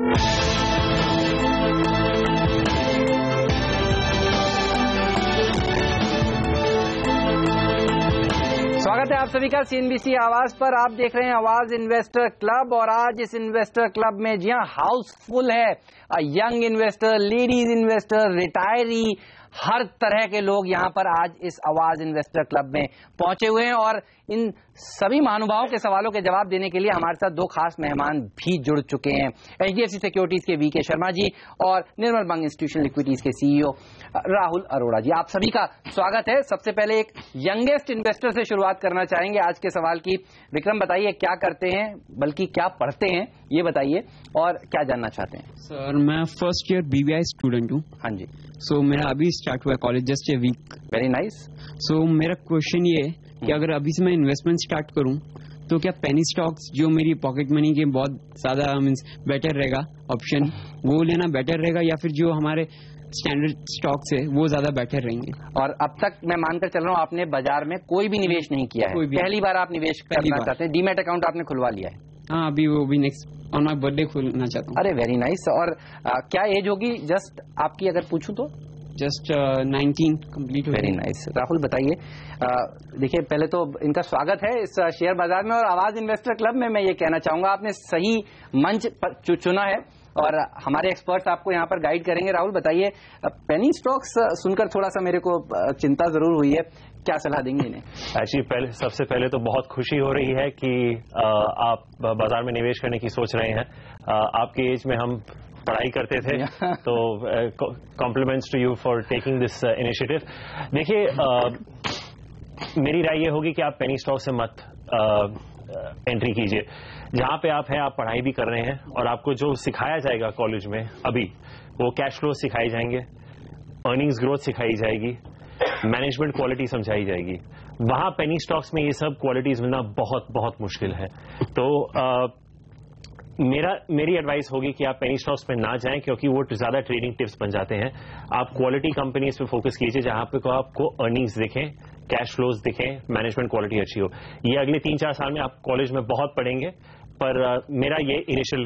स्वागत है आप सभी का सीएनबीसी आवाज पर। आप देख रहे हैं आवाज इन्वेस्टर क्लब और आज इस इन्वेस्टर क्लब में जी हाँ हाउसफुल है। Young investor, ladies investor, retiree, हर तरह के लोग यहाँ पर आज इस आवाज इन्वेस्टर क्लब में पहुंचे हुए हैं और इन सभी महानुभावों के सवालों के जवाब देने के लिए हमारे साथ दो खास मेहमान भी जुड़ चुके हैं। एचडीएफसी सिक्योरिटीज के वीके शर्मा जी और निर्मल बंग इंस्टीट्यूशनल इक्विटीज के सीईओ राहुल अरोड़ा जी, आप सभी का स्वागत है। सबसे पहले एक यंगेस्ट इन्वेस्टर से शुरुआत करना चाहेंगे आज के सवाल की। विक्रम, बताइए क्या करते हैं, बल्कि क्या पढ़ते हैं ये बताइए और क्या जानना चाहते हैं। सर मैं फर्स्ट ईयर बीबीआई स्टूडेंट हूँ। हाँ जी। सो मेरा अभी स्टार्ट हुआ है college, just a week. Very nice. So मेरा क्वेश्चन ये है कि अगर अभी से मैं इन्वेस्टमेंट स्टार्ट करूं तो क्या पेनी स्टॉक्स जो मेरी पॉकेट मनी के बहुत ज्यादा मीन्स बेटर रहेगा ऑप्शन, वो लेना बेटर रहेगा या फिर जो हमारे स्टैंडर्ड स्टॉक्स है वो ज्यादा बेटर रहेंगे? और अब तक मैं मानकर चल रहा हूँ आपने बाजार में कोई भी निवेश नहीं किया है, पहली बार आप निवेश करना चाहते हैं, डीमैट अकाउंट आपने खुलवा लिया है? हाँ, अभी वो भी नेक्स्ट ऑन माई बर्थडे खोलना चाहता हूँ। अरे वेरी नाइस। और क्या एज होगी जस्ट आपकी अगर पूछूं तो? Just 19 complete. Very nice. Rahul बताइए। देखिए पहले तो इनका स्वागत है इस शेयर बाजार में और आवाज इन्वेस्टर क्लब में। मैं ये कहना चाहूंगा आपने सही मंच चुना है और हमारे एक्सपर्ट्स आपको यहाँ पर गाइड करेंगे। राहुल बताइए, पेनी स्टॉक्स सुनकर थोड़ा सा मेरे को चिंता जरूर हुई है, क्या सलाह देंगे इन्हें? एक्चुअली सबसे पहले तो बहुत खुशी हो रही है कि आप बाजार में निवेश करने की सोच रहे हैं। आपकी एज में हम पढ़ाई करते थे तो compliments to you for taking this initiative. देखिए, मेरी राय ये होगी कि आप पेनी स्टॉक से मत एंट्री कीजिए। जहां पे आप हैं, आप पढ़ाई भी कर रहे हैं और आपको जो सिखाया जाएगा कॉलेज में अभी, वो कैश फ्लो सिखाए जाएंगे, अर्निंग्स ग्रोथ सिखाई जाएगी, मैनेजमेंट क्वालिटी समझाई जाएगी। वहां पेनी स्टॉक्स में ये सब क्वालिटीज मिलना बहुत बहुत मुश्किल है। तो मेरी एडवाइस होगी कि आप पेनी स्टॉक्स में ना जाएं क्योंकि वो ज्यादा ट्रेडिंग टिप्स बन जाते हैं। आप क्वालिटी कंपनीज पे फोकस कीजिए जहां पे आपको अर्निंग्स दिखें, कैश फ्लोज दिखें, मैनेजमेंट क्वालिटी अच्छी हो। ये अगले 3-4 साल में आप कॉलेज में बहुत पढ़ेंगे, पर मेरा ये इनिशियल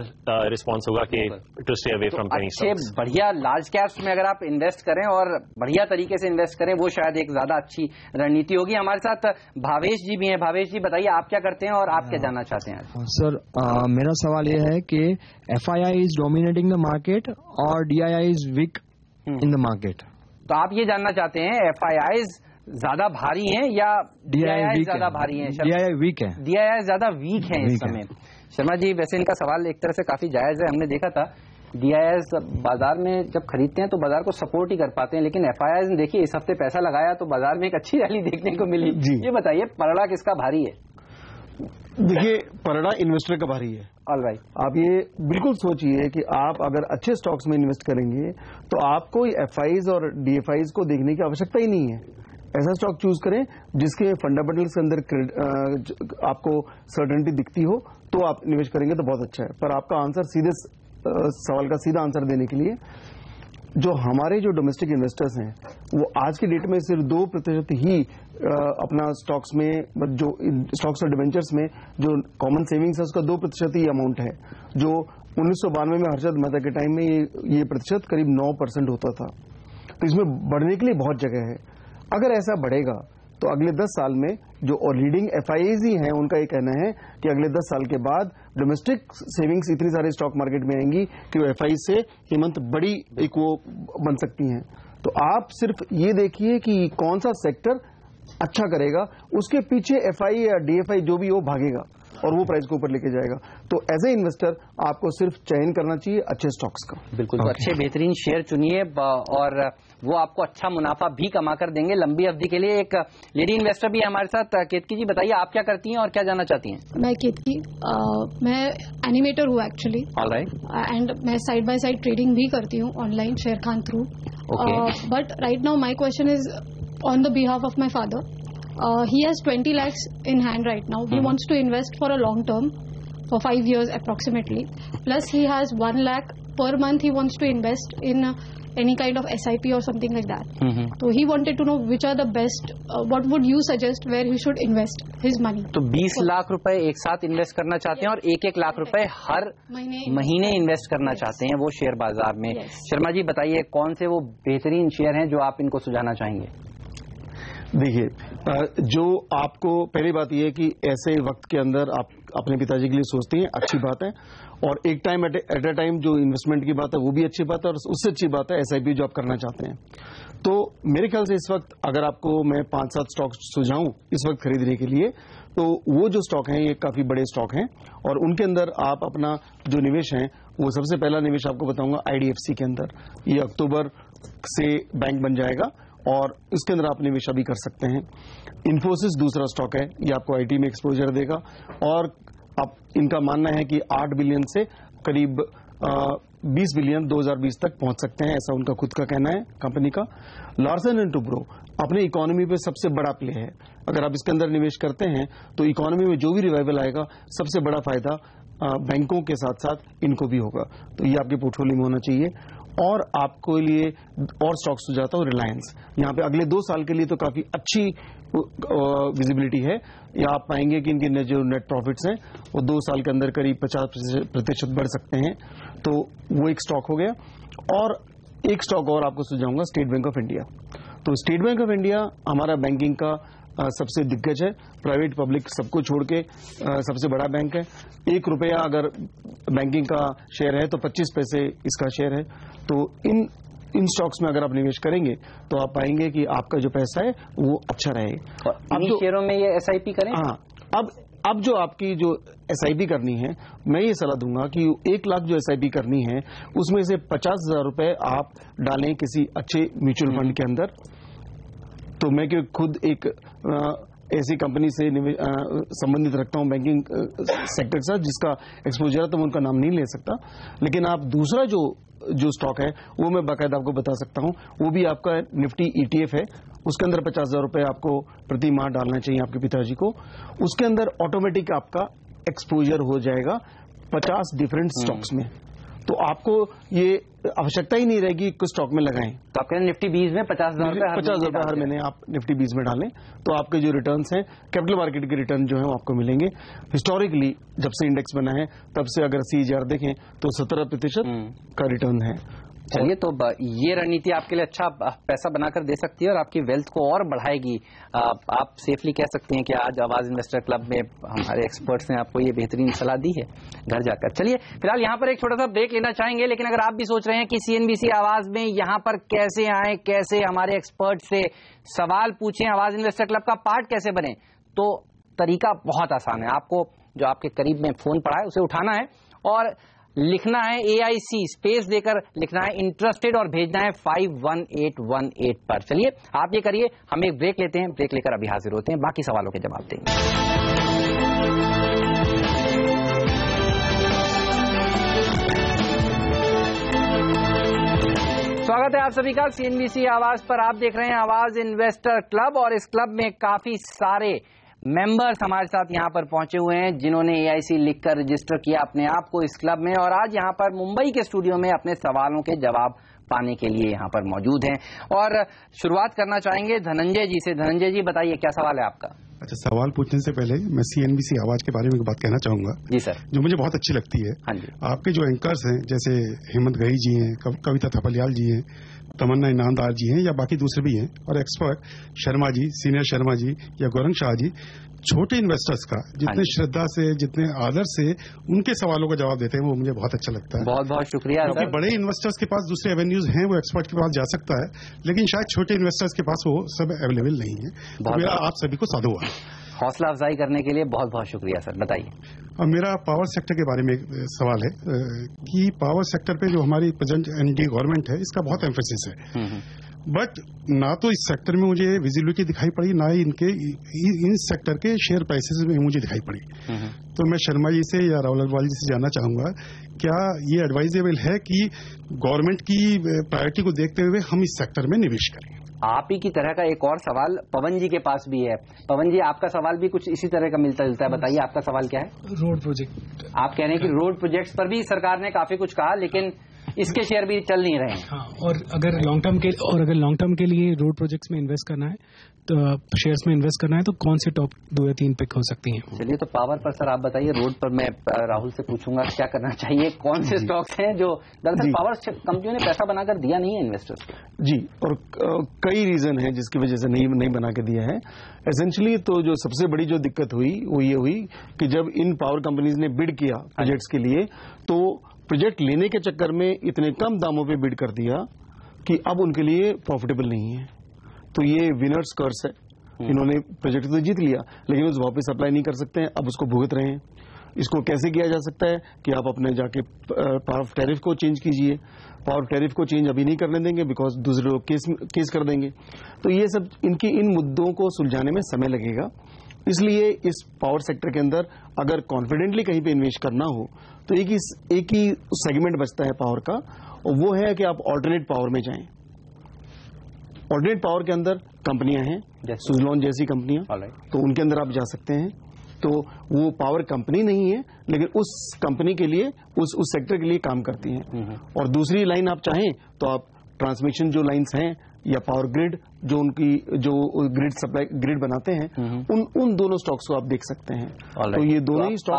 रिस्पॉन्स होगा कि to stay away from penny stocks. बढ़िया लार्ज कैप्स में अगर आप इन्वेस्ट करें और बढ़िया तरीके से इन्वेस्ट करें, वो शायद एक ज्यादा अच्छी रणनीति होगी। हमारे साथ भावेश जी भी हैं। भावेश जी बताइए, आप क्या करते हैं और आप क्या जानना चाहते हैं? सर मेरा सवाल ये है कि FII is dominating the market और DII is weak in the market. तो आप ये जानना चाहते हैं FIIs ज्यादा भारी हैं या DII ज्यादा भारी हैं? DII वीक है। DII ज्यादा वीक है इस समय। शर्मा जी, वैसे इनका सवाल एक तरह से काफी जायज है। हमने देखा था DIIs बाजार में जब खरीदते हैं तो बाजार को सपोर्ट ही कर पाते हैं, लेकिन FIIs ने देखिए इस हफ्ते पैसा लगाया तो बाजार में एक अच्छी रैली देखने को मिली। ये बताइए पलड़ा किसका भारी है? देखिए, पलड़ा इन्वेस्टर का भारी है। ऑलराइट, आप ये बिल्कुल सोचिए कि आप अगर अच्छे स्टॉक्स में इन्वेस्ट करेंगे तो आपको FIs और DFIs को देखने की आवश्यकता ही नहीं है। ऐसा स्टॉक चूज करें जिसके फंडामेंटल्स के अंदर आपको सर्टेनिटी दिखती हो, तो आप निवेश करेंगे तो बहुत अच्छा है। पर आपका आंसर सीधे सवाल का सीधा आंसर देने के लिए, जो हमारे जो डोमेस्टिक इन्वेस्टर्स हैं वो आज की डेट में सिर्फ 2% ही अपना स्टॉक्स में, जो स्टॉक्स और डिवेंचर्स में जो कॉमन सेविंग्स है उसका 2% ही अमाउंट है, जो 1992 में हर्षद मेहता के टाइम में ये प्रतिशत करीब 9% होता था। तो इसमें बढ़ने के लिए बहुत जगह है। अगर ऐसा बढ़ेगा तो अगले 10 साल में जो लीडिंग FIIs ही हैं उनका ये कहना है कि अगले 10 साल के बाद डोमेस्टिक सेविंग्स इतनी सारे स्टॉक मार्केट में आएंगी कि वो FIIs से कीमत बड़ी एक वो बन सकती हैं। तो आप सिर्फ ये देखिए कि कौन सा सेक्टर अच्छा करेगा, उसके पीछे FI या DFI जो भी हो भागेगा और वो प्राइस को ऊपर लेके जाएगा। तो एज ए इन्वेस्टर आपको सिर्फ चयन करना चाहिए अच्छे स्टॉक्स का। बिल्कुल, तो अच्छे बेहतरीन शेयर चुनिए और वो आपको अच्छा मुनाफा भी कमा कर देंगे लंबी अवधि के लिए। एक लेडी इन्वेस्टर भी है हमारे साथ। केतकी जी बताइए, आप क्या करती हैं और क्या जानना चाहती हैं? मैं केतकी, मैं एनिमेटर हूँ एक्चुअली। ऑलराइट। एंड मैं साइड बाय साइड ट्रेडिंग भी करती हूँ online share Khan through. But right now my question is on the behalf of my father. He has 20 lakhs in hand right now. He wants to invest for a long term, for 5 years approximately. Plus he has 1 lakh per month he wants to invest in any kind of SIP or something like that. So he wanted to know which are the best, what would you suggest where he should invest his money. तो 20 लाख रुपए एक साथ invest करना चाहते हैं और 1-1 लाख रुपए हर महीने इन्वेस्ट करना चाहते हैं वो शेयर बाजार में। शर्मा जी बताइए कौन से वो बेहतरीन शेयर हैं जो आप इनको सुझाना चाहेंगे? देखिए, जो आपको पहली बात यह है कि ऐसे वक्त के अंदर आप अपने पिताजी के लिए सोचते हैं, अच्छी बात है। और एक टाइम एट अ टाइम जो इन्वेस्टमेंट की बात है वो भी अच्छी बात है, और उससे अच्छी बात है SIP जो आप करना चाहते हैं। तो मेरे ख्याल से इस वक्त अगर आपको मैं 5-7 स्टॉक सुझाऊं इस वक्त खरीदने के लिए, तो वो जो स्टॉक हैं ये काफी बड़े स्टॉक हैं, और उनके अंदर आप अपना जो निवेश है वो सबसे पहला निवेश आपको बताऊंगा IDFC के अंदर। ये अक्टूबर से बैंक बन जाएगा और इसके अंदर आप निवेश भी कर सकते हैं। इन्फोसिस दूसरा स्टॉक है, ये आपको IT में एक्सपोजर देगा, और अब इनका मानना है कि 8 बिलियन से करीब 20 बिलियन 2020 तक पहुंच सकते हैं, ऐसा उनका खुद का कहना है कंपनी का। लार्सन एंड टुब्रो अपने इकोनॉमी पे सबसे बड़ा प्ले है, अगर आप इसके अंदर निवेश करते हैं तो इकोनॉमी में जो भी रिवाइवल आएगा सबसे बड़ा फायदा बैंकों के साथ साथ इनको भी होगा, तो ये आपके पोर्टफोलियो में होना चाहिए। और आपको लिए और स्टॉक सुझाता हूं रिलायंस, यहाँ पे अगले 2 साल के लिए तो काफी अच्छी विजिबिलिटी है। या आप पाएंगे कि इनके जो नेट प्रॉफिट्स हैं वो 2 साल के अंदर करीब 50% बढ़ सकते हैं, तो वो एक स्टॉक हो गया। और एक स्टॉक और आपको सुझाऊंगा, स्टेट बैंक ऑफ इंडिया। तो स्टेट बैंक ऑफ इंडिया हमारा बैंकिंग का सबसे दिग्गज है, प्राइवेट पब्लिक सबको छोड़ के सबसे बड़ा बैंक है। 1 रुपया अगर बैंकिंग का शेयर है तो 25 पैसे इसका शेयर है। तो इन स्टॉक्स में अगर आप निवेश करेंगे तो आप पाएंगे कि आपका जो पैसा है वो अच्छा रहेगा। अब शेयरों में ये SIP करें। हाँ, अब जो आपकी जो SIP करनी है, मैं ये सलाह दूंगा कि 1 लाख जो SIP करनी है उसमें से 50,000 रुपए आप डालें किसी अच्छे म्यूचुअल फंड के अंदर। तो मैं खुद एक ऐसी कंपनी से संबंधित रखता हूं बैंकिंग सेक्टर से जिसका एक्सपोजर है, तो मैं उनका नाम नहीं ले सकता, लेकिन आप दूसरा जो स्टॉक है वो मैं बाकायदा आपको बता सकता हूं। वो भी आपका निफ्टी ETF है, उसके अंदर 50,000 रुपए आपको प्रति माह डालना चाहिए आपके पिताजी को। उसके अंदर ऑटोमेटिक आपका एक्सपोजर हो जाएगा 50 डिफरेंट स्टॉक्स में, तो आपको ये आवश्यकता ही नहीं रहेगी कुछ स्टॉक में लगाएं। तो आप कह रहे हैं निफ्टी 20 में 50,000 रुपए हर महीने आप निफ्टी 20 में डालें, तो आपके जो रिटर्न्स हैं कैपिटल मार्केट के रिटर्न जो है वो आपको मिलेंगे। हिस्टोरिकली जब से इंडेक्स बना है तब से अगर CAGR देखें तो 17% का रिटर्न है। चलिए, तो ये रणनीति आपके लिए अच्छा पैसा बनाकर दे सकती है और आपकी वेल्थ को और बढ़ाएगी। आप सेफली कह सकते हैं कि आज आवाज इन्वेस्टर क्लब में हमारे एक्सपर्ट्स ने आपको ये बेहतरीन सलाह दी है घर जाकर। चलिए, फिलहाल यहाँ पर एक छोटा सा ब्रेक लेना चाहेंगे, लेकिन अगर आप भी सोच रहे हैं कि CNBC आवाज में यहाँ पर कैसे आए, कैसे हमारे एक्सपर्ट से सवाल पूछें, आवाज इन्वेस्टर क्लब का पार्ट कैसे बने, तो तरीका बहुत आसान है। आपको जो आपके करीब में फोन पड़ा है उसे उठाना है और लिखना है AIC स्पेस देकर लिखना है इंटरेस्टेड और भेजना है 51818 पर। चलिए आप ये करिए, हम एक ब्रेक लेते हैं, ब्रेक लेकर अभी हाजिर होते हैं, बाकी सवालों के जवाब देंगे। स्वागत है आप सभी का CNBC आवाज पर। आप देख रहे हैं आवाज इन्वेस्टर क्लब और इस क्लब में काफी सारे मेंबर्स हमारे साथ यहां पर पहुंचे हुए हैं जिन्होंने AIC लिखकर रजिस्टर किया अपने आप को इस क्लब में, और आज यहां पर मुंबई के स्टूडियो में अपने सवालों के जवाब पाने के लिए यहां पर मौजूद हैं। और शुरुआत करना चाहेंगे धनंजय जी से। धनंजय जी बताइए क्या सवाल है आपका? अच्छा, सवाल पूछने से पहले मैं CNBC आवाज के बारे में एक बात कहना चाहूंगा। जी सर। जो मुझे बहुत अच्छी लगती है। हाँ जी। आपके जो एंकर्स हैं जैसे हेमंत गही जी हैं, कविता थपलियाल जी हैं, तमन्ना इनामदार जी हैं या बाकी दूसरे भी हैं, और एक्सपर्ट शर्मा जी, सीनियर शर्मा जी या गौरंग शाह जी, छोटे इन्वेस्टर्स का जितने श्रद्धा से, जितने आदर से उनके सवालों का जवाब देते हैं वो मुझे बहुत अच्छा लगता है। बहुत बहुत शुक्रिया। क्योंकि बड़े इन्वेस्टर्स के पास दूसरे एवेन्यूज हैं, वो एक्सपर्ट के पास जा सकता है, लेकिन शायद छोटे इन्वेस्टर्स के पास वो सब अवेलेबल नहीं है। तो मेरा आप सभी को साधुवाद। हौसला अफजाई करने के लिए बहुत बहुत शुक्रिया सर। बताइए। और मेरा पावर सेक्टर के बारे में एक सवाल है कि पावर सेक्टर पे जो हमारी प्रेजेंट NDA गवर्नमेंट है इसका बहुत एम्फेसिस है, बट ना तो इस सेक्टर में मुझे विजिबिलिटी दिखाई पड़ी, ना ही इन सेक्टर के शेयर प्राइसेस में मुझे दिखाई पड़ी। तो मैं शर्मा जी से या राहुल अग्रवाल जी से जानना चाहूंगा, क्या ये एडवाइजेबल है कि गवर्नमेंट की प्रायोरिटी को देखते हुए हम इस सेक्टर में निवेश करें? आप ही की तरह का एक और सवाल पवन जी के पास भी है। पवन जी, आपका सवाल भी कुछ इसी तरह का मिलता जुलता है, बताइए आपका सवाल क्या है? Road project. आप कह रहे हैं कि रोड प्रोजेक्ट्स पर भी सरकार ने काफी कुछ कहा, लेकिन इसके शेयर भी चल नहीं रहे हैं। हाँ, और अगर लॉन्ग टर्म के लिए रोड प्रोजेक्ट्स में इन्वेस्ट करना है तो शेयर्स में इन्वेस्ट करना है तो कौन से टॉप 2 या 3 पिक हो सकती हैं? चलिए, तो पावर पर सर आप बताइए, रोड पर मैं राहुल से पूछूंगा क्या करना चाहिए, कौन से स्टॉक्स हैं जो दरअसल पावर कंपनियों ने पैसा बनाकर दिया नहीं है इन्वेस्टर्स को? जी, और कई रीजन है जिसकी वजह से नहीं बना के दिया है। एसेंशियली तो जो सबसे बड़ी जो दिक्कत हुई वो ये हुई कि जब इन पावर कंपनीज ने बिड किया प्रोजेक्ट्स के लिए, तो प्रोजेक्ट लेने के चक्कर में इतने कम दामों पे बिड कर दिया कि अब उनके लिए प्रॉफिटेबल नहीं है। तो ये विनर्स कर्स है। इन्होंने प्रोजेक्ट तो जीत लिया लेकिन उस वापस अप्लाई नहीं कर सकते हैं, अब उसको भुगत रहे हैं। इसको कैसे किया जा सकता है कि आप अपने जाके पावर ऑफ टैरिफ को चेंज कीजिए। पावर ऑफ टैरिफ को चेंज अभी नहीं करने देंगे बिकॉज दूसरे लोग केस कर देंगे। तो ये सब इन मुद्दों को सुलझाने में समय लगेगा। इसलिए इस पावर सेक्टर के अंदर अगर कॉन्फिडेंटली कहीं पे इन्वेस्ट करना हो तो एक ही सेगमेंट बचता है पावर का, और वो है कि आप ऑल्टरनेट पावर में जाएं। ऑल्टरनेट पावर के अंदर कंपनियां हैं, सुजलॉन जैसी कंपनियां, तो उनके अंदर आप जा सकते हैं। तो वो पावर कंपनी नहीं है लेकिन उस कंपनी के लिए उस सेक्टर के लिए काम करती हैं। और दूसरी लाइन आप चाहें तो आप ट्रांसमिशन जो लाइंस हैं या पावर ग्रिड जो ग्रिड बनाते हैं उन दोनों स्टॉक्स को आप देख सकते हैं। तो ये दोनों ही स्टॉक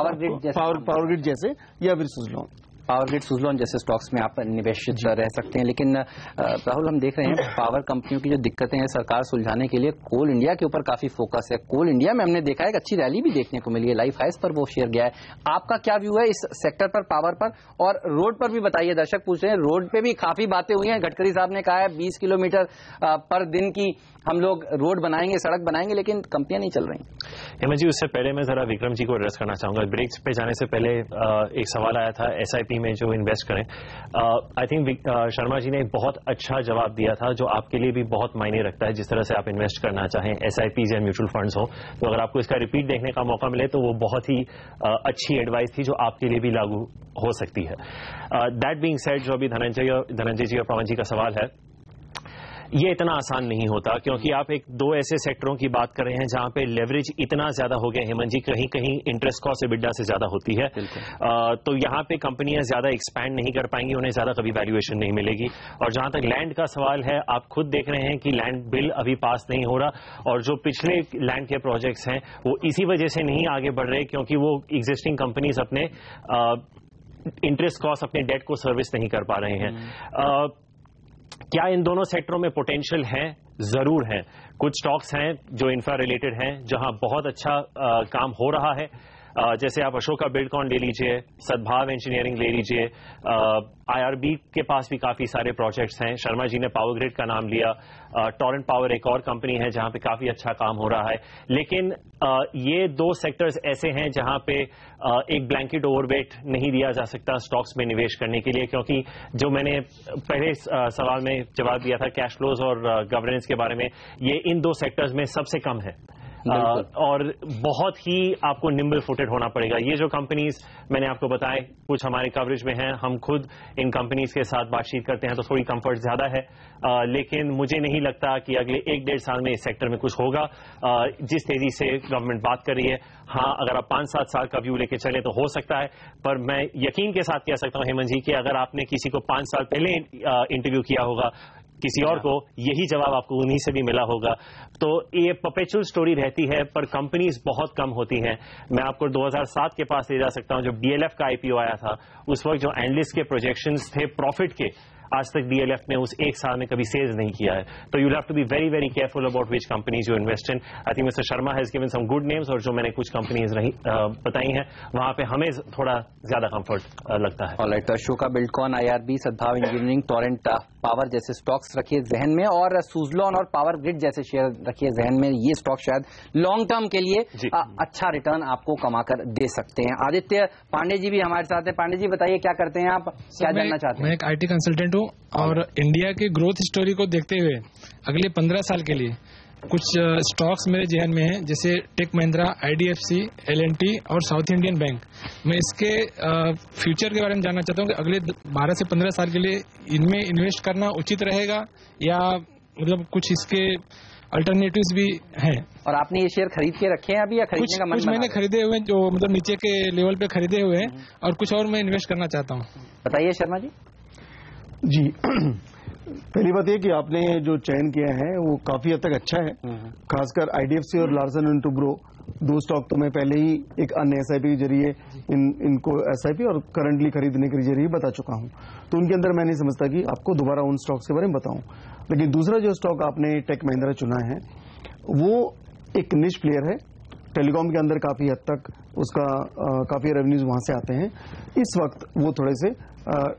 पावर ग्रिड जैसे या फिर सुजलॉन, पावर ग्रिड, सुजलॉन जैसे स्टॉक्स में आप निवेशित रह सकते हैं। लेकिन राहुल, हम देख रहे हैं पावर कंपनियों की जो दिक्कतें हैं सरकार सुलझाने के लिए कोल इंडिया के ऊपर काफी फोकस है। कोल इंडिया में हमने देखा है एक अच्छी रैली भी देखने को मिली है, लाइफ हाइस पर वो शेयर गया है। आपका क्या व्यू है इस सेक्टर पर, पावर पर? और रोड पर भी बताइए, दर्शक पूछ रहे हैं, रोड पे भी काफी बातें हुई हैं। गडकरी साहब ने कहा है 20 किलोमीटर पर दिन की हम लोग रोड बनाएंगे, सड़क बनाएंगे, लेकिन कंपनियां नहीं चल रही। हेमंत जी, उससे पहले मैं जरा विक्रम जी को एड्रेस करना चाहूंगा। ब्रेक पे जाने से पहले एक सवाल आया था एसआईपी में जो इन्वेस्ट करें। आई थिंक शर्मा जी ने एक बहुत अच्छा जवाब दिया था जो आपके लिए भी बहुत मायने रखता है। जिस तरह से आप इन्वेस्ट करना चाहें, एसआईपीज या म्यूचुअल फंड्स हो, तो अगर आपको इसका रिपीट देखने का मौका मिले तो वो बहुत ही अच्छी एडवाइस थी जो आपके लिए भी लागू हो सकती है। दैट बीइंग सेड, जो अभी धनंजय जी और पवन जी का सवाल है, ये इतना आसान नहीं होता क्योंकि आप दो ऐसे सेक्टरों की बात कर रहे हैं जहां पे लेवरेज इतना ज्यादा हो गया हेमंत जी, कहीं कहीं इंटरेस्ट कॉस्ट एबिडा से ज्यादा होती है। तो यहां पे कंपनियां ज्यादा एक्सपैंड नहीं कर पाएंगी, उन्हें ज्यादा कभी वैल्यूएशन नहीं मिलेगी। और जहां तक लैंड का सवाल है, आप खुद देख रहे हैं कि लैंड बिल अभी पास नहीं हो रहा, और जो पिछले लैंड के प्रोजेक्ट्स हैं वो इसी वजह से नहीं आगे बढ़ रहे क्योंकि वो एग्जिस्टिंग कंपनीज अपने इंटरेस्ट कॉस्ट, अपने डेट को सर्विस नहीं कर पा रहे हैं। क्या इन दोनों सेक्टरों में पोटेंशियल है? जरूर है। कुछ स्टॉक्स हैं जो इंफ्रा रिलेटेड हैं जहां बहुत अच्छा काम हो रहा है, जैसे आप अशोका बिल्डकॉन ले लीजिए, सद्भाव इंजीनियरिंग ले लीजिए, आईआरबी के पास भी काफी सारे प्रोजेक्ट्स हैं। शर्मा जी ने पावर ग्रिड का नाम लिया, टोरेंट पावर एक और कंपनी है जहां पे काफी अच्छा काम हो रहा है। लेकिन ये दो सेक्टर्स ऐसे हैं जहां पे एक ब्लैंकेट ओवरवेट नहीं दिया जा सकता स्टॉक्स में निवेश करने के लिए, क्योंकि जो मैंने पहले सवाल में जवाब दिया था कैश फ्लोज और गवर्नेंस के बारे में, ये इन दो सेक्टर्स में सबसे कम है। और बहुत ही आपको निम्बल फुटेड होना पड़ेगा। ये जो कंपनीज मैंने आपको बताए कुछ हमारे कवरेज में हैं, हम खुद इन कंपनीज के साथ बातचीत करते हैं तो थोड़ी कंफर्ट ज्यादा है, लेकिन मुझे नहीं लगता कि अगले 1-1.5 साल में इस सेक्टर में कुछ होगा जिस तेजी से गवर्नमेंट बात कर रही है। हाँ, अगर आप 5-7 साल का व्यू लेके चले तो हो सकता है, पर मैं यकीन के साथ कह सकता हूं हेमंत जी कि अगर आपने किसी को 5 साल पहले इंटरव्यू किया होगा किसी और को, यही जवाब आपको उन्हीं से भी मिला होगा। तो ये परपेचुअल स्टोरी रहती है, पर कंपनीज बहुत कम होती हैं। मैं आपको 2007 के पास ले जा सकता हूं जब डीएलएफ का आईपीओ आया था। उस वक्त जो एनालिस्ट के प्रोजेक्शंस थे प्रॉफिट के, आज तक डीएलएफ ने उस एक साल में कभी सेल्स नहीं किया है। तो you have to be very very careful about which companies you invest in. I think mister Sharma has given some good names, और जो मैंने कुछ कंपनीज बताई हैं वहां पे हमें थोड़ा ज्यादा कंफर्ट लगता है। ऑलराइट, अशोका बिल्डकॉन, आईआरबी, सद्भाव इंजीनियरिंग, टोरेंट पावर जैसे स्टॉक्स रखिए जहन में, और सुजलॉन और पावर ग्रिड जैसे शेयर रखिए जहन में। ये स्टॉक शायद लॉन्ग टर्म के लिए अच्छा रिटर्न आपको कमाकर दे सकते हैं। आदित्य पांडे जी भी हमारे साथ हैं। पांडे जी बताइए क्या करते हैं आप, क्या जानना चाहते हैं? मैं एक आईटी कंसल्टेंट हूं और इंडिया की ग्रोथ स्टोरी को देखते हुए अगले 15 साल के लिए कुछ स्टॉक्स मेरे जहन में हैं, जैसे टेक महिंद्रा, आईडीएफसी, एलएनटी और साउथ इंडियन बैंक। मैं इसके फ्यूचर के बारे में जानना चाहता हूं कि अगले 12 से 15 साल के लिए इनमें इन्वेस्ट करना उचित रहेगा या मतलब कुछ इसके अल्टरनेटिव्स भी हैं। और आपने ये शेयर खरीद के रखे हैं अभी या खरीदने का मन? कुछ मैंने खरीदे हुए जो मतलब नीचे के लेवल पे खरीदे हुए हैं और कुछ और मैं इन्वेस्ट करना चाहता हूँ। बताइए शर्मा जी। जी पहली बात ये कि आपने जो चयन किया है वो काफी हद तक अच्छा है, खासकर आईडीएफसी और लार्सन एंड टुब्रो, दो स्टॉक तो मैं पहले ही एक अन्य एसआईपी के जरिए इनको एसआईपी और करंटली खरीदने के जरिए बता चुका हूं, तो उनके अंदर मैं नहीं समझता कि आपको दोबारा उन स्टॉक्स के बारे में बताऊं। लेकिन दूसरा जो स्टॉक आपने टेक महिंद्रा चुना है वो एक निश प्लेयर है, टेलीकॉम के अंदर काफी हद तक उसका काफी रेवेन्यूज वहां से आते हैं। इस वक्त वो थोड़े से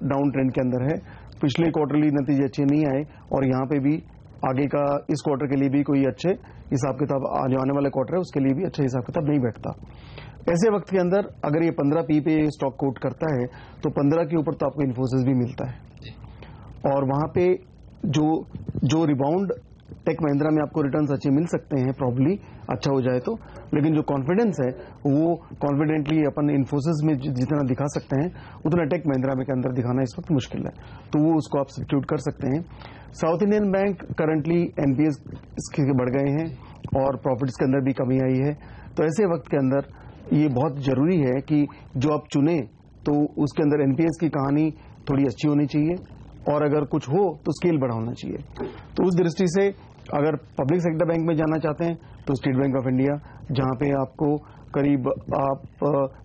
डाउन ट्रेंड के अंदर है, पिछले क्वार्टरली नतीजे अच्छे नहीं आए और यहाँ पे भी आगे का इस क्वार्टर के लिए भी कोई अच्छे हिसाब किताब जो आने वाला क्वार्टर है उसके लिए भी अच्छा हिसाब किताब नहीं बैठता। ऐसे वक्त के अंदर अगर ये 15 पी पे स्टॉक कोट करता है तो 15 के ऊपर तो आपको इन्फोसिस भी मिलता है और वहां पे जो रिबाउंड टेक महिंद्रा में आपको रिटर्न्स अच्छे मिल सकते हैं प्रॉब्ली अच्छा हो जाए तो, लेकिन जो कॉन्फिडेंस है वो कॉन्फिडेंटली अपन इन्फोसिस में जितना दिखा सकते हैं उतना टेक महिंद्रा में के अंदर दिखाना इस वक्त मुश्किल है, तो वो उसको आप सब्स्टिट्यूट कर सकते हैं। South Indian bank currently NPS इसके बढ़ गए हैं और प्रॉफिट्स के अंदर भी कमी आई है, तो ऐसे वक्त के अंदर ये बहुत जरूरी है कि जो आप चुने तो उसके अंदर एनपीएस की कहानी थोड़ी अच्छी होनी चाहिए और अगर कुछ हो तो स्केल बड़ा होना चाहिए। तो उस दृष्टि से अगर पब्लिक सेक्टर बैंक में जाना चाहते हैं तो स्टेट बैंक ऑफ इंडिया, जहां पे आपको करीब आप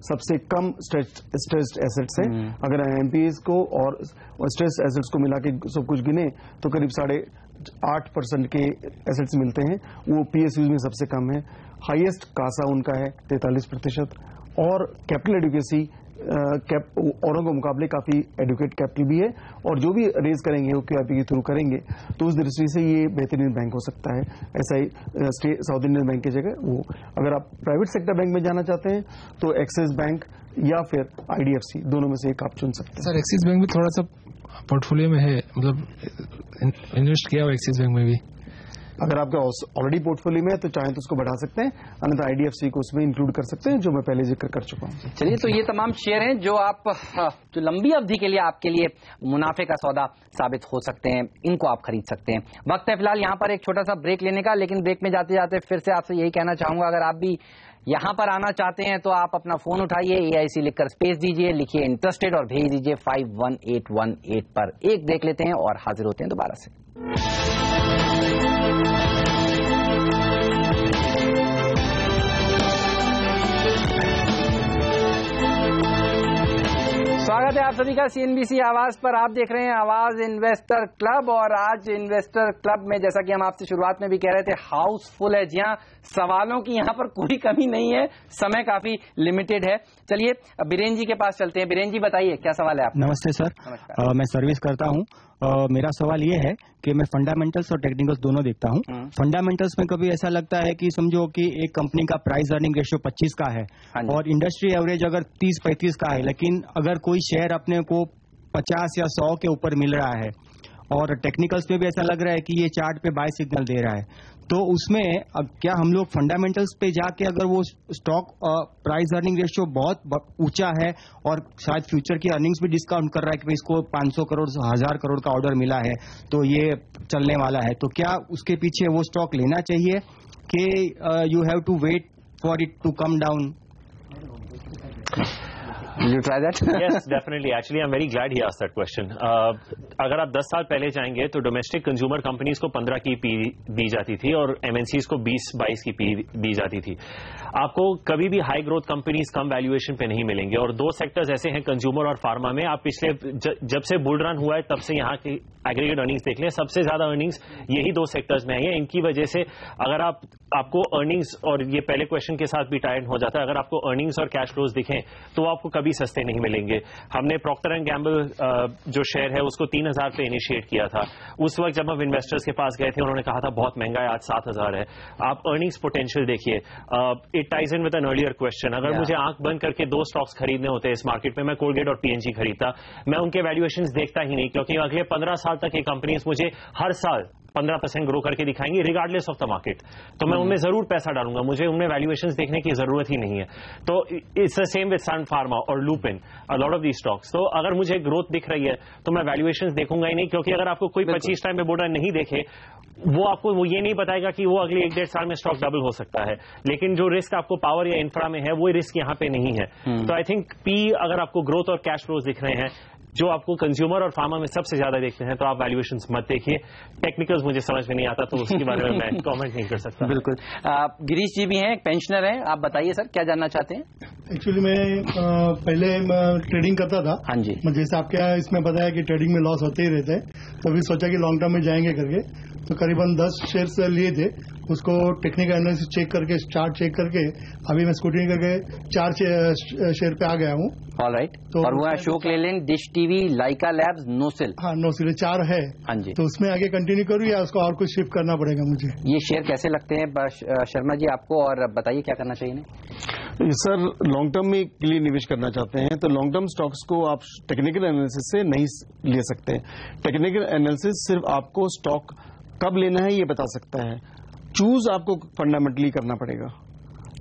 सबसे कम स्ट्रेस्ड एसेट्स है, अगर एमपीएस को और स्ट्रेस्ड एसेट्स को मिला के सब कुछ गिने तो करीब 8.5% के एसेट्स मिलते हैं, वो पीएसयूज में सबसे कम है। हाईएस्ट कासा उनका है 43% और कैपिटल एडुकेसी औरों के मुकाबले काफी एडुकेट कैपिटल भी है और जो भी रेज करेंगे वो क्यूआईपी के थ्रू करेंगे, तो उस दृष्टि से ये बेहतरीन बैंक हो सकता है। ऐसा ही साउथ इंडियन बैंक की जगह वो, अगर आप प्राइवेट सेक्टर बैंक में जाना चाहते हैं तो एक्सिस बैंक या फिर आईडीएफसी, दोनों में से एक आप चुन सकते हैं। सर एक्सिस बैंक भी थोड़ा सा पोर्टफोलियो में है, मतलब इन्वेस्ट किया हुआ एक्सिस बैंक में भी, अगर आपका ऑलरेडी पोर्टफोलियो में है तो चाहे तो उसको बढ़ा सकते हैं, अन्यथा आईडीएफसी को उसमें इंक्लूड कर सकते हैं जो मैं पहले जिक्र कर चुका हूं। चलिए, तो ये तमाम शेयर हैं जो आप जो लंबी अवधि के लिए आपके लिए मुनाफे का सौदा साबित हो सकते हैं, इनको आप खरीद सकते हैं। वक्त है फिलहाल यहाँ पर एक छोटा सा ब्रेक लेने का, लेकिन ब्रेक में जाते जाते फिर से आपसे यही कहना चाहूंगा, अगर आप भी यहाँ पर आना चाहते हैं तो आप अपना फोन उठाइए, AIC लिखकर स्पेस दीजिए, लिखिए इंटरेस्टेड और भेज दीजिए 51818 पर। एक ब्रेक लेते हैं और हाजिर होते हैं दोबारा से। स्वागत है आप सभी का CNBC आवाज पर। आप देख रहे हैं आवाज इन्वेस्टर क्लब और आज इन्वेस्टर क्लब में, जैसा कि हम आपसे शुरुआत में भी कह रहे थे, हाउसफुल है। जी हाँ, सवालों की यहाँ पर कोई कमी नहीं है, समय काफी लिमिटेड है। चलिए बीरेन जी के पास चलते हैं। बीरेन जी बताइए क्या सवाल है आपका? नमस्ते सर, मैं सर्विस करता हूँ। मेरा सवाल ये है कि मैं फंडामेंटल्स और टेक्निकल्स दोनों देखता हूँ। फंडामेंटल्स में कभी ऐसा लगता है कि समझो कि एक कंपनी का प्राइस अर्निंग रेशियो 25 का है और इंडस्ट्री एवरेज अगर 30-35 का है, लेकिन अगर कोई शेयर अपने को 50 या 100 के ऊपर मिल रहा है और टेक्निकल्स में भी ऐसा लग रहा है कि ये चार्ट पे बाय सिग्नल दे रहा है, तो उसमें अब क्या हम लोग फंडामेंटल्स पे जाके अगर वो स्टॉक प्राइस अर्निंग रेशियो बहुत ऊंचा है और शायद फ्यूचर की अर्निंग्स भी डिस्काउंट कर रहा है कि इसको 500 करोड़ 1000 करोड़ का ऑर्डर मिला है तो ये चलने वाला है, तो क्या उसके पीछे वो स्टॉक लेना चाहिए कि you have to wait for it to come down? You try that? Yes, definitely. Actually, I'm very glad he asked that question. अगर आप 10 साल पहले जाएंगे तो डोमेस्टिक कंज्यूमर कंपनीज को 15 की पी दी जाती थी और एमएनसीज को 20-22 की पी दी जाती थी। आपको कभी भी high growth companies come valuation पे नहीं मिलेंगे और दो सेक्टर्स ऐसे हैं, कंज्यूमर और फार्मा में। आप पिछले जब से बुल रन हुआ है तब से यहाँ की एग्रीगेट अर्निंग्स देख लें, सबसे ज्यादा अर्निंग्स यही दो सेक्टर्स में आई है। इनकी वजह से अगर आपको अर्निंग्स, और ये पहले क्वेश्चन के साथ भी टाइड हो जाता है, अगर आपको अर्निंग्स और कैश फ्लोज दिखें तो आपको कभी सस्ते नहीं मिलेंगे। हमने प्रॉक्टर एंड गैम्बल जो शेयर है उसको 3000 पे इनिशिएट किया था। उस वक्त जब हम इन्वेस्टर्स के पास गए थे उन्होंने कहा था बहुत महंगा है, आज 7000 है। आप अर्निंग्स पोटेंशियल देखिए। It ties in with an earlier question. अगर मुझे आंख बंद करके 2 स्टॉक्स खरीदने होते इस मार्केट में, मैं कोलगेट और पीएनजी खरीदता। मैं उनके वैल्यूएशंस देखता ही नहीं, क्योंकि अगले 15 साल तक ये कंपनीज मुझे हर साल 15% ग्रो करके दिखाएंगी रिगार्डलेस ऑफ द मार्केट, तो मैं उनमें जरूर पैसा डालूंगा, मुझे उनमें वैल्यूएशंस देखने की जरूरत ही नहीं है। तो it's the same with Sun Pharma और Lupin, a lot of the stocks. तो अगर मुझे ग्रोथ दिख रही है तो मैं वैल्यूएशंस देखूंगा ही नहीं, क्योंकि अगर आपको कोई 25 टाइम पे बोर्डर नहीं देखे, वो आपको वो ये नहीं बताएगा कि वो अगले 1-1.5 साल में स्टॉक डबल हो सकता है। लेकिन जो रिस्क आपको पावर या इंफ्रा में है वो रिस्क यहाँ पे नहीं है। तो आई थिंक पी, अगर आपको ग्रोथ और कैश फ्लोज दिख रहे हैं, जो आपको कंज्यूमर और फार्मा में सबसे ज्यादा देखते हैं, तो आप वैल्यूएशंस मत देखिए। टेक्निकल्स मुझे समझ में नहीं आता, तो उसके बारे में मैं कमेंट नहीं कर सकता। बिल्कुल। गिरीश जी भी हैं, एक पेंशनर हैं, आप बताइए सर क्या जानना चाहते हैं? एक्चुअली मैं पहले ट्रेडिंग करता था। हाँ जी। जैसे आपके यहाँ इसमें बताया कि ट्रेडिंग में लॉस होते ही रहते हैं, तो अभी सोचा कि लॉन्ग टर्म में जाएंगे करके, तो करीबन 10 शेयर्स लिए थे, उसको टेक्निकल एनालिसिस चेक करके, चार्ट चेक करके, अभी मैं स्कूटिंग करके 4 शेयर पे आ गया हूँ। ऑलराइट। तो और वो अशोक लेलैंड, डिश टीवी, लाइका लैब्स, नोसिल। हाँ, नोसिल 4 है। हाँ जी। तो उसमें आगे कंटिन्यू करूँ या उसको और कुछ शिफ्ट करना पड़ेगा मुझे? ये शेयर कैसे लगते हैं शर्मा जी आपको, और बताइए क्या करना चाहिए? सर, लॉन्ग टर्म में के लिए निवेश करना चाहते हैं तो लॉन्ग टर्म स्टॉक्स को आप टेक्निकल एनालिसिस से नहीं ले सकते। टेक्निकल एनालिसिस सिर्फ आपको स्टॉक कब लेना है ये बता सकता है, चूज आपको फंडामेंटली करना पड़ेगा।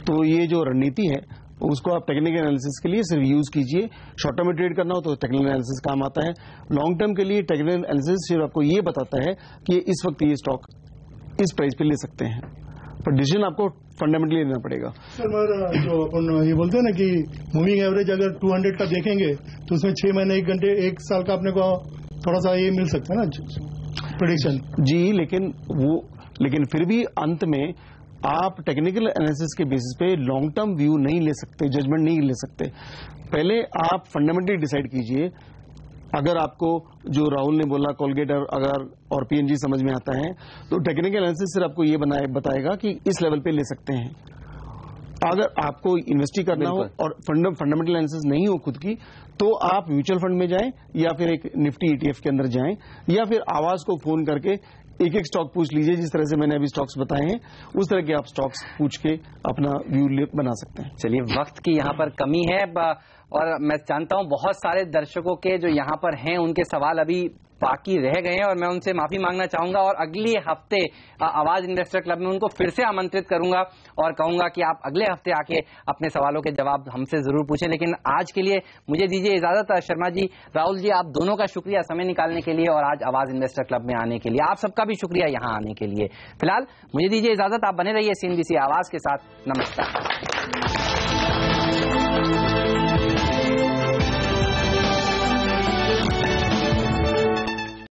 तो ये जो रणनीति है उसको आप टेक्निकल एनालिसिस के लिए सिर्फ यूज कीजिए। शॉर्ट टर्म में ट्रेड करना हो तो टेक्निकल एनालिसिस काम आता है। लॉन्ग टर्म के लिए टेक्निकल एनालिसिस सिर्फ आपको ये बताता है कि इस वक्त ये स्टॉक इस प्राइस पे ले सकते हैं, पर डिसीजन आपको फंडामेंटली लेना पड़ेगा। सर, जो अपन ये बोलते हैं ना कि मूविंग एवरेज अगर 200 का देखेंगे तो उसमें 6 महीने, 1 घंटे, 1 साल का अपने को थोड़ा सा ये मिल सकता है ना प्रेडिक्शन जी। लेकिन फिर भी अंत में आप टेक्निकल एनालिसिस के बेसिस पे लॉन्ग टर्म व्यू नहीं ले सकते, जजमेंट नहीं ले सकते। पहले आप फंडामेंटली डिसाइड कीजिए। अगर आपको जो राहुल ने बोला कोलगेट और पीएनजी समझ में आता है तो टेक्निकल एनालिसिस सिर्फ आपको ये बताएगा कि इस लेवल पे ले सकते हैं। अगर आपको इन्वेस्टिंग करना हो और फंडामेंटल एनालिसिस नहीं हो खुद की, तो आप म्यूचुअल फंड में जाएं या फिर एक निफ्टी ETF के अंदर जाएं, या फिर आवाज को फोन करके एक स्टॉक पूछ लीजिए। जिस तरह से मैंने अभी स्टॉक्स बताए हैं उस तरह के आप स्टॉक्स पूछ के अपना व्यू बना सकते हैं। चलिए, वक्त की यहाँ पर कमी है और मैं जानता हूँ बहुत सारे दर्शकों के जो यहाँ पर हैं उनके सवाल अभी बाकी रह गए हैं और मैं उनसे माफी मांगना चाहूंगा और अगले हफ्ते आवाज इन्वेस्टर क्लब में उनको फिर से आमंत्रित करूंगा और कहूंगा कि आप अगले हफ्ते आके अपने सवालों के जवाब हमसे जरूर पूछें। लेकिन आज के लिए मुझे दीजिए इजाजत। शर्मा जी, राहुल जी, आप दोनों का शुक्रिया समय निकालने के लिए और आज आवाज इन्वेस्टर क्लब में आने के लिए। आप सबका भी शुक्रिया यहाँ आने के लिए। फिलहाल मुझे दीजिए इजाजत। आप बने रहिए CNBC आवाज के साथ। नमस्कार।